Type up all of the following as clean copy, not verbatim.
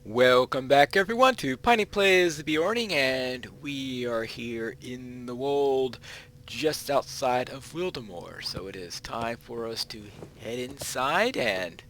Welcome back everyone to Piney Plays the Beorning, and we are here in the Wold just outside of Wildermore. So it is time for us to head inside and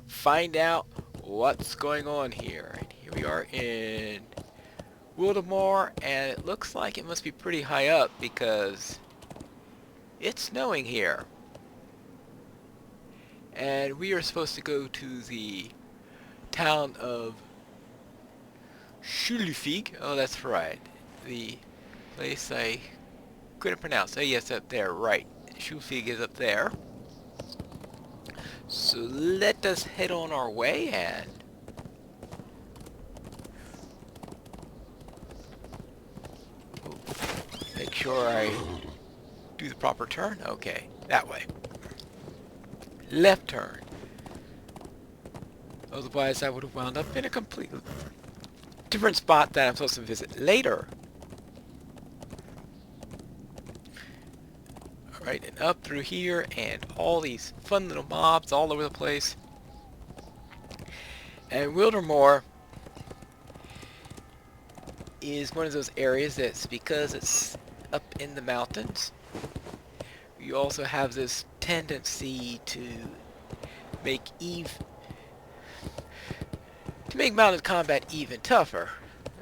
find out what's going on here. And here we are in Wildermore, and it looks like it must be pretty high up because it's snowing here. And we are supposed to go to the town of Schulfig. Oh, that's right. The place I couldn't pronounce. Oh, yes, up there. Right. Schulfig is up there. So let us head on our way and make sure I do the proper turn. Okay, that way. Left turn. Otherwise, I would have wound up in a completely different spot that I'm supposed to visit later. Alright, and up through here, and all these fun little mobs all over the place. And Wildermore is one of those areas that's, because it's up in the mountains, you also have this tendency to make mounted combat even tougher.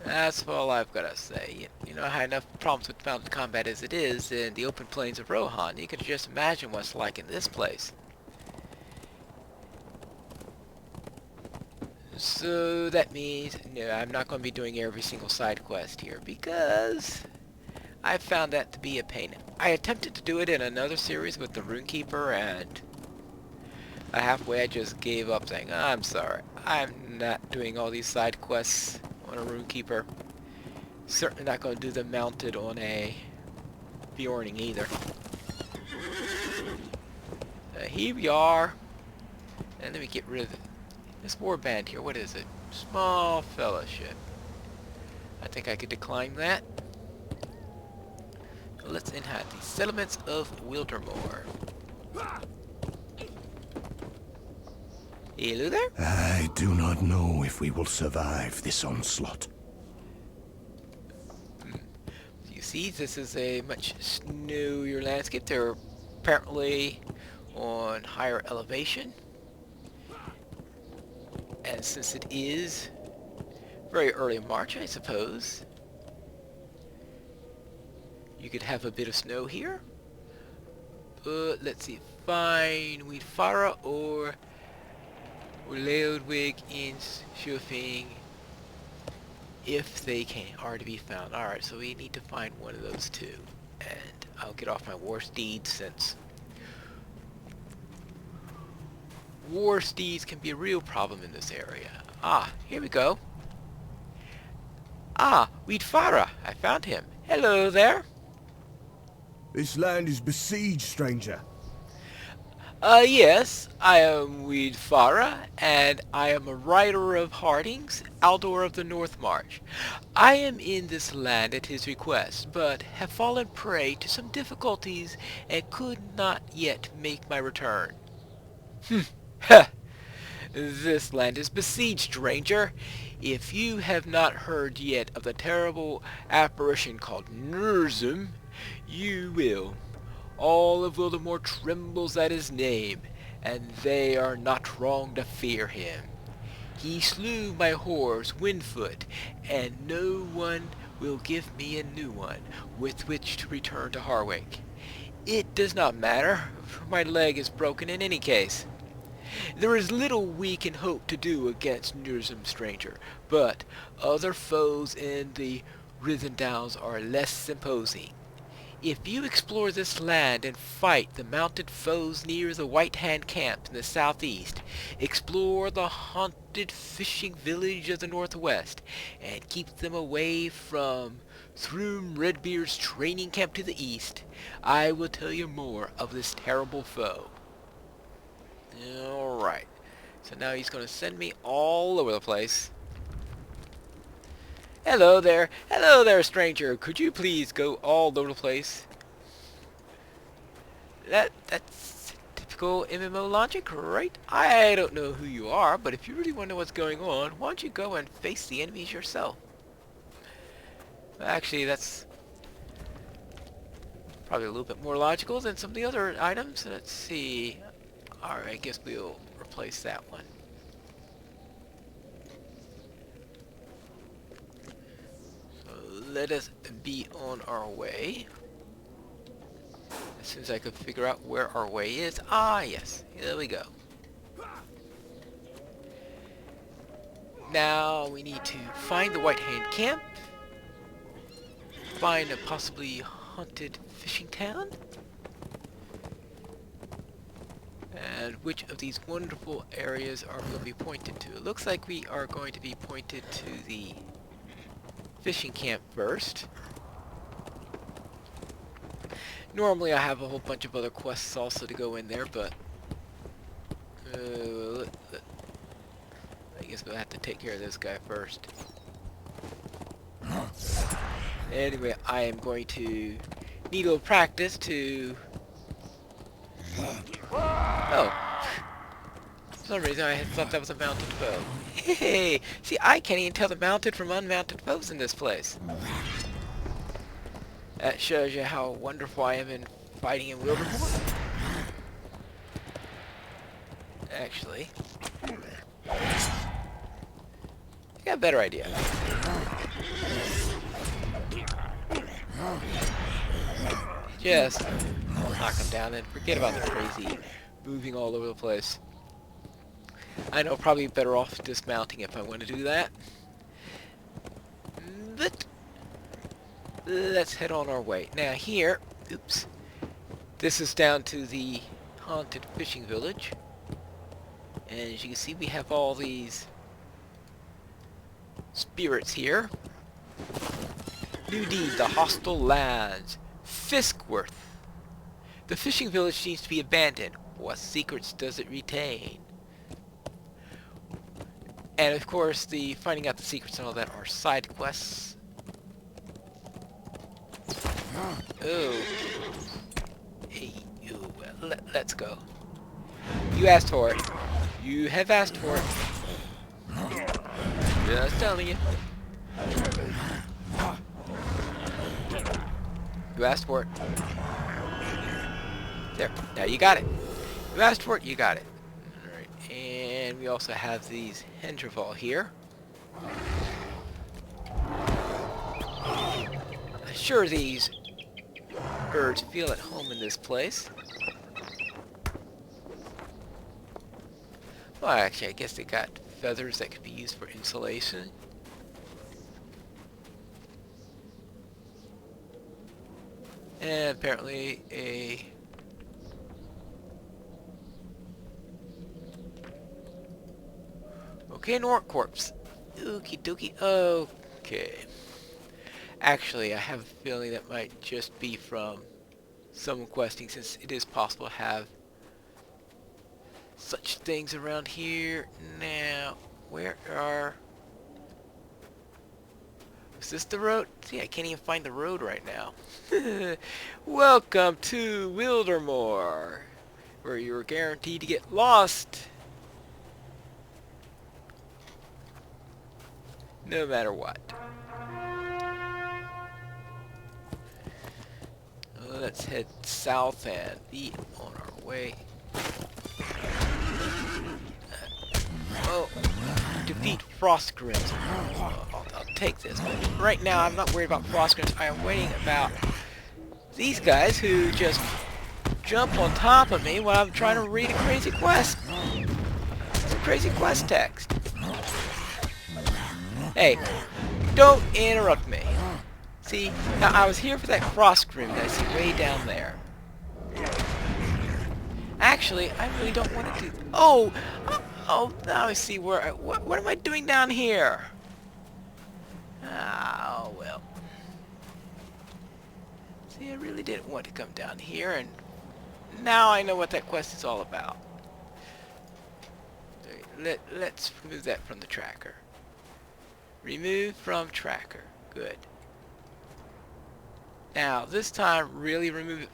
That's all I've got to say. You know, I had enough problems with mounted combat as it is in the open plains of Rohan. You can just imagine what it's like in this place. So that means, no, I'm not going to be doing every single side quest here because I found that to be a pain. I attempted to do it in another series with the Runekeeper, and halfway I just gave up saying, oh, I'm sorry, I'm not doing all these side quests on a Runekeeper. Certainly not going to do them mounted on a Beorning either. Here we are. And let me get rid of this warband here. What is it? Small fellowship. I think I could decline that. Let's inhabit the settlements of Wildermore. Hello there? I do not know if we will survive this onslaught. You see, this is a much snowier landscape. They're apparently on higher elevation. And since it is very early March, I suppose, you could have a bit of snow here. But let's see, find Weedfara or Leodwig in Schufing if they are to be found. Alright, so we need to find one of those two. And I'll get off my war steed since war steeds can be a real problem in this area. Ah, here we go. Ah, Weedfara, I found him. Hello there. This land is besieged, stranger. Yes, I am Weedfara, and I am a rider of Hardings, Aldor of the North March. I am in this land at his request, but have fallen prey to some difficulties and could not yet make my return. Ha! This land is besieged, stranger. If you have not heard yet of the terrible apparition called Nurzum, you will. All of Wildermore trembles at his name, and they are not wrong to fear him. He slew my horse, Windfoot, and no one will give me a new one with which to return to Harwick. It does not matter, for my leg is broken in any case. There is little we can hope to do against Nurzum, stranger, but other foes in the Rithendowns are less imposing. If you explore this land and fight the mounted foes near the White Hand camp in the southeast, explore the haunted fishing village of the northwest, and keep them away from Thrum Redbeard's training camp to the east, I will tell you more of this terrible foe. Alright, so now he's going to send me all over the place. Hello there, stranger. Could you please go all over the place? That's Typical MMO logic, right? I don't know who you are, but if you really want to know what's going on, why don't you go and face the enemies yourself? Actually, that's probably a little bit more logical than some of the other items. Let's see. Alright, I guess we'll replace that one. So let us be on our way. As soon as I could figure out where our way is. Ah, yes. There we go. Now we need to find the White Hand Camp. Find a possibly haunted fishing town. And which of these wonderful areas are we going to be pointed to? It looks like we are going to be pointed to the fishing camp first. Normally I have a whole bunch of other quests also to go in there, but I guess we'll have to take care of this guy first. Anyway, I am going to need a little practice to... Oh. For some reason I had thought that was a mounted foe. Hey! See, I can't even tell the mounted from unmounted foes in this place. That shows you how wonderful I am in fighting in Wildermore. Actually, I got a better idea. Just knock him down and forget about the crazy moving all over the place. I know, probably better off dismounting if I want to do that. But let's head on our way. Now here, oops, this is down to the haunted fishing village. And as you can see, we have all these spirits here. New deed, the hostile lands. Fiskworth. The fishing village needs to be abandoned. What secrets does it retain? And of course, the finding out the secrets and all that are side quests. Oh. Hey, you. Let's go. You asked for it. You have asked for it. Just telling you. You asked for it. There. Now you got it. You asked for it, you got it. Alright. And we also have these Hendrival here. Sure, these birds feel at home in this place. Well, actually, I guess they got feathers that could be used for insulation. And apparently a... Okay, an orc corpse. Okie dokie. Okay. Actually, I have a feeling that might just be from someone questing, since it is possible to have such things around here. Now, where are... Is this the road? See, I can't even find the road right now. Welcome to Wildermore, where you're guaranteed to get lost no matter what. Let's head south and be on our way. Oh, defeat Frostgrims. I'll take this, but right now I'm not worried about Frostgrims. I am worrying about these guys who just jump on top of me while I'm trying to read a crazy quest. It's a crazy quest text. Hey, don't interrupt me. See, now I was here for that Frostgrim that I see way down there. Actually, I really don't want to do... Oh, now I see where... What am I doing down here? Oh, well. See, I really didn't want to come down here, and now I know what that quest is all about. Let's remove that from the tracker. Remove from tracker. Good. Now, this time, really remove it.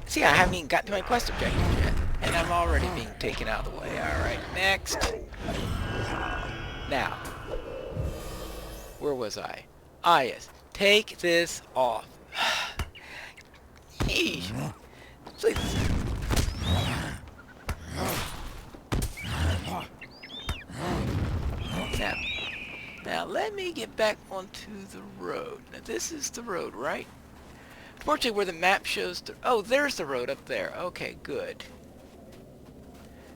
See, I haven't even got to my quest objective yet, and I'm already being taken out of the way. Alright, next. Now, where was I? Ah, yes. Take this off. Yeesh. Please. Now, let me get back onto the road. Now, this is the road, right? Fortunately, where the map shows... oh, there's the road up there. Okay, good.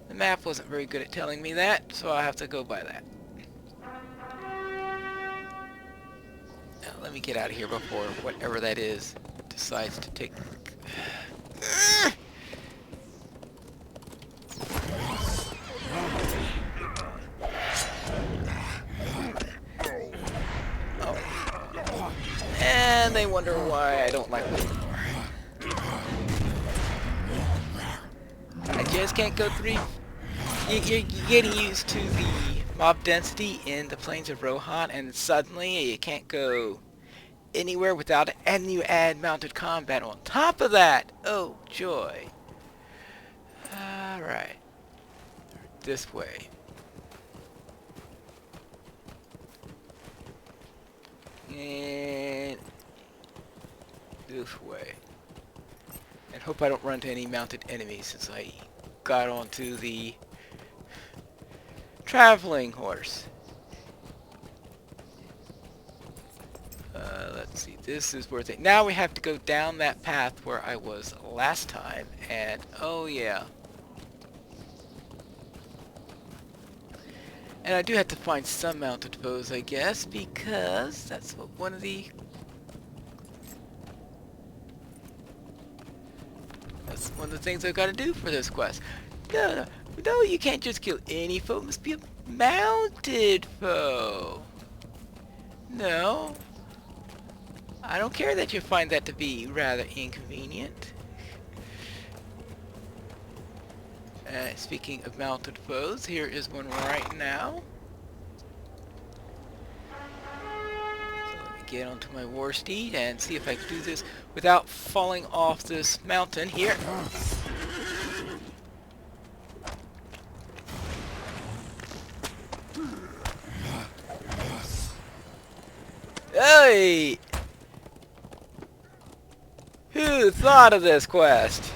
The map wasn't very good at telling me that, so I'll have to go by that. Now, let me get out of here before whatever that is decides to take... And they wonder why I don't like Wildermore. I just can't go through. You're getting used to the mob density in the plains of Rohan, and suddenly you can't go anywhere without it, and you add mounted combat on top of that. Oh, joy. Alright. This way. And this way. And hope I don't run into any mounted enemies since I got onto the traveling horse. Let's see, this is worth it. Now we have to go down that path where I was last time, and oh yeah. And I do have to find some mounted foes, I guess, because that's what one of the... that's one of the things I've got to do for this quest. No, you can't just kill any foe. It must be a mounted foe. No. I don't care that you find that to be rather inconvenient. Speaking of mounted foes, here is one right now. So let me get onto my war steed and see if I can do this without falling off this mountain here. Hey! Who thought of this quest?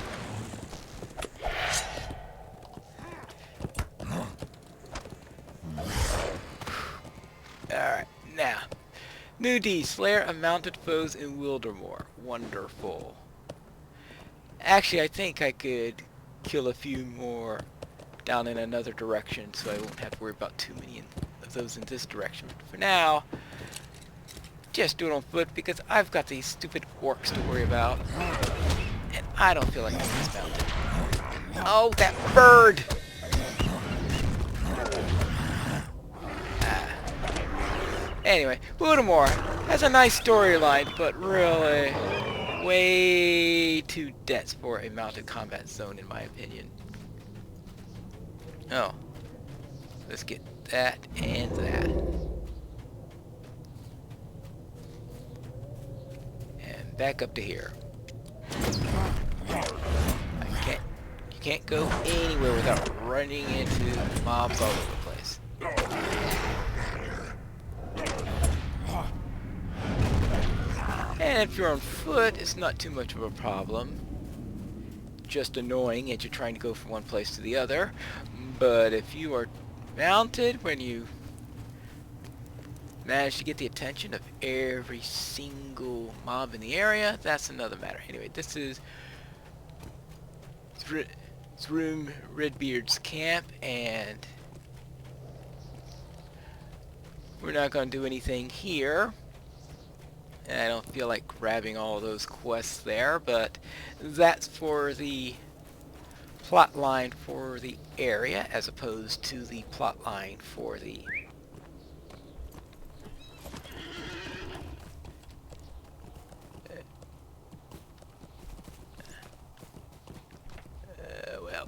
Alright, now. New D, Slayer of Mounted Foes in Wildermore. Wonderful. Actually, I think I could kill a few more down in another direction, so I won't have to worry about too many of those in this direction. But for now, just do it on foot because I've got these stupid orcs to worry about. And I don't feel like I'm dismounted. Oh, that bird! Anyway, Wildermore has a nice storyline, but really way too dense for a mounted combat zone in my opinion. Oh. Let's get that and that. And back up to here. You can't go anywhere without running into mobs all over the place. And if you're on foot, it's not too much of a problem. Just annoying as you're trying to go from one place to the other. But if you are mounted, when you manage to get the attention of every single mob in the area, that's another matter. Anyway, this is Room Redbeard's camp, and we're not going to do anything here. And I don't feel like grabbing all those quests there, but that's for the plot line for the area as opposed to the plot line for the well,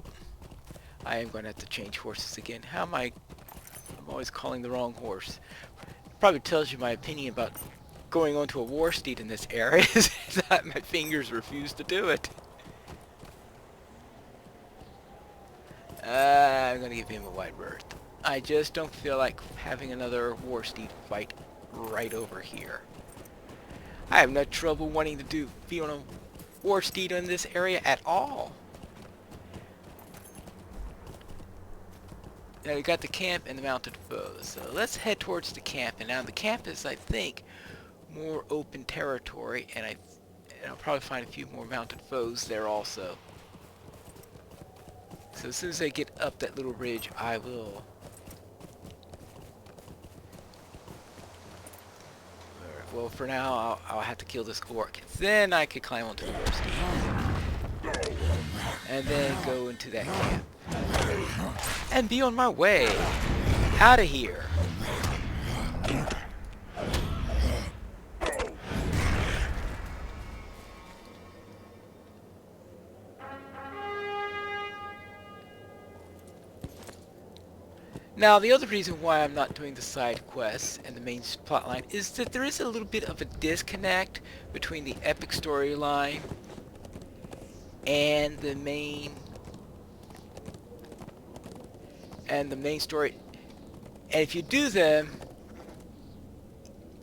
I am going to have to change horses again. How am I'm always calling the wrong horse. Probably tells you my opinion about going onto a war steed in this area is that my fingers refuse to do it. I'm gonna give him a wide berth. I just don't feel like having another war steed fight right over here. I have no trouble wanting to be on a war steed in this area at all. Now we got the camp and the mounted foes. So let's head towards the camp. And now the camp is, I think, more open territory, and I'll probably find a few more mounted foes there also. So as soon as I get up that little ridge, I will. Alright, well, for now, I'll have to kill this orc. Then I could climb onto the war steed. And then go into that camp. And be on my way out of here. Now, the other reason why I'm not doing the side quests and the main plotline is that there is a little bit of a disconnect between the epic storyline and the main story. And if you do them,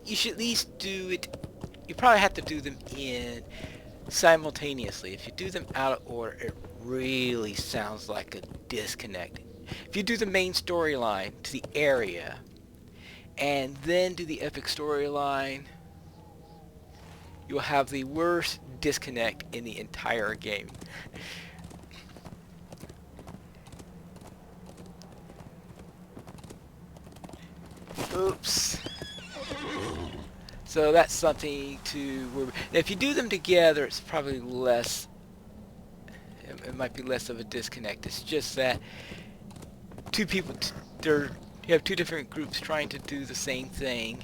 you should at least do it. You probably have to do them in simultaneously. If you do them out of order, it really sounds like a disconnect. If you do the main storyline to the area and then do the epic storyline, you'll have the worst disconnect in the entire game. Oops. So that's something to... If you do them together, it's probably less... It might be less of a disconnect. It's just that two people... You have two different groups trying to do the same thing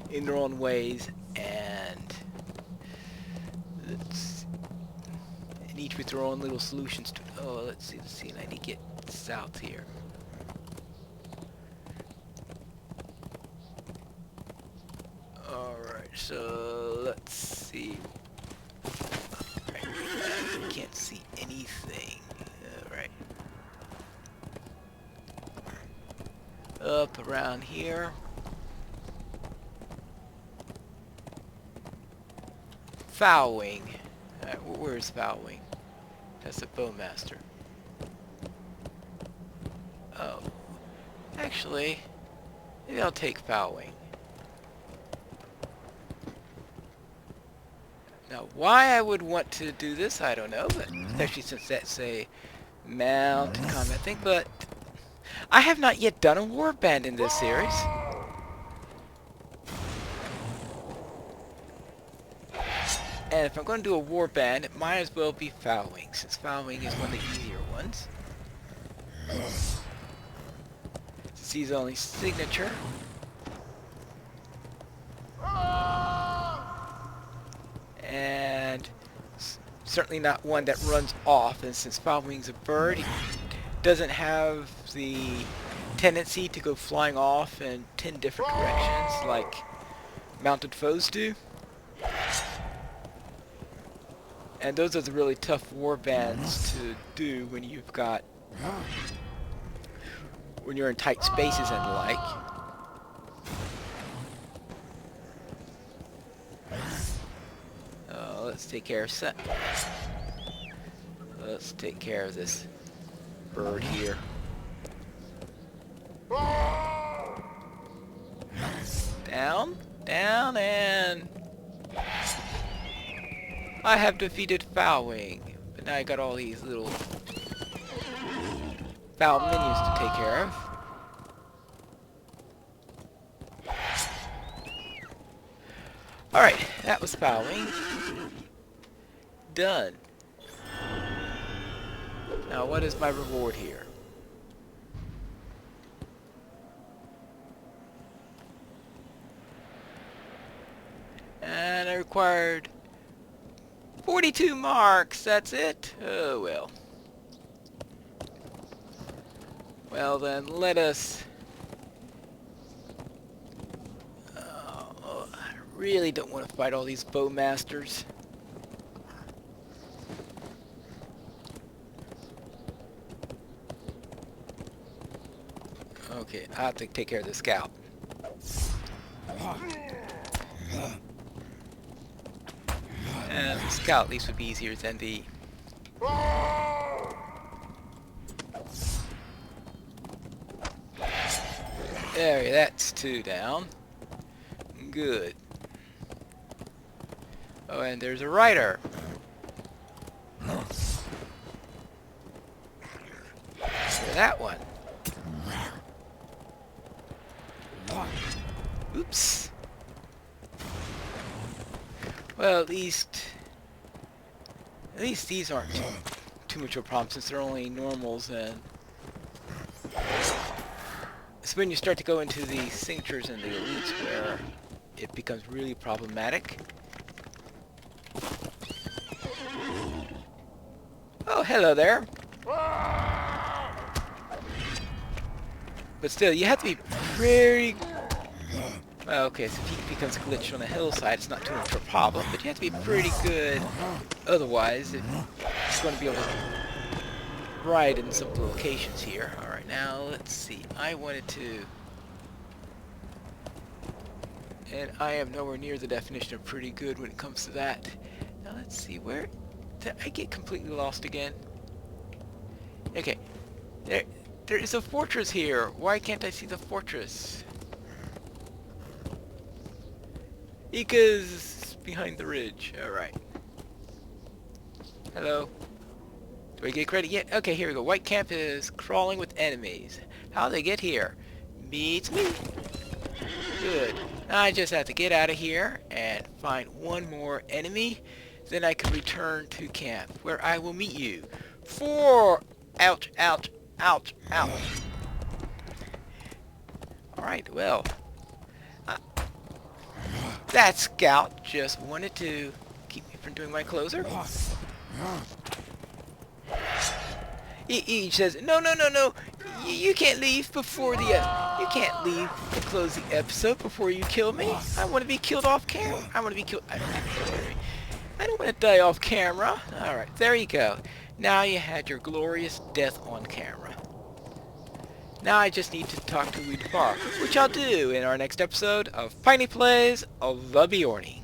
in their own ways, and each with their own little solutions to... Oh, let's see. I need to get south here. Alright, so let's see. I can't see anything. Alright. Up around here. Foul-wing. Alright, where's Foul-wing? That's the bowmaster. Oh. Actually, maybe I'll take Foul-wing. Now, why I would want to do this, I don't know, but especially since that's a mounted combat thing, but I have not yet done a warband in this series. And if I'm going to do a warband, it might as well be Foul-wing, since Foul-wing is one of the easier ones. Since he's only signature. And certainly not one that runs off, and since Foul-wing's a bird, he doesn't have the tendency to go flying off in 10 different directions like mounted foes do. And those are the really tough warbands to do when you're in tight spaces and the like. Let's take care of Let's take care of this bird here. Down, and I have defeated Foul-wing, but now I got all these little foul minions to take care of. Alright, that was Foul-wing. Done. Now what is my reward here? And I required 42 marks, that's it? Oh well. Well then, let us... Really don't want to fight all these bowmasters. Okay, I have to take care of the scout. And the scout at least would be easier than the... There, that's 2 down. Good. Oh, and there's a rider. That one. Oops. Well, at least these aren't too much of a problem since they're only normals, and it's when you start to go into the signatures and the elites where it becomes really problematic. Oh, hello there. But still, you have to be very... Well, okay, so if he becomes glitched on the hillside, it's not too much of a problem, but you have to be pretty good otherwise if you're going to be able to ride in some of the locations here. Alright, now let's see. I wanted to... And I am nowhere near the definition of pretty good when it comes to that. Now let's see, where... Did I get completely lost again? Okay, there is a fortress here. Why can't I see the fortress? Because it's behind the ridge. Alright. Hello. Do I get credit yet? Okay, here we go. White camp is crawling with enemies. How they get here? Beats me. Good. I just have to get out of here and find one more enemy. Then I can return to camp, where I will meet you. For... Ouch, ouch, ouch, ouch. Alright, well... that scout just wanted to keep me from doing my closer. He says, no, no, no, no. You can't leave before the... you can't leave to close the episode before you kill me. I want to be killed off camera. I want to be killed... I don't want to die off camera. Alright, there you go. Now you had your glorious death on camera. Now I just need to talk to Wildermore, which I'll do in our next episode of Piney Plays of the Beorning.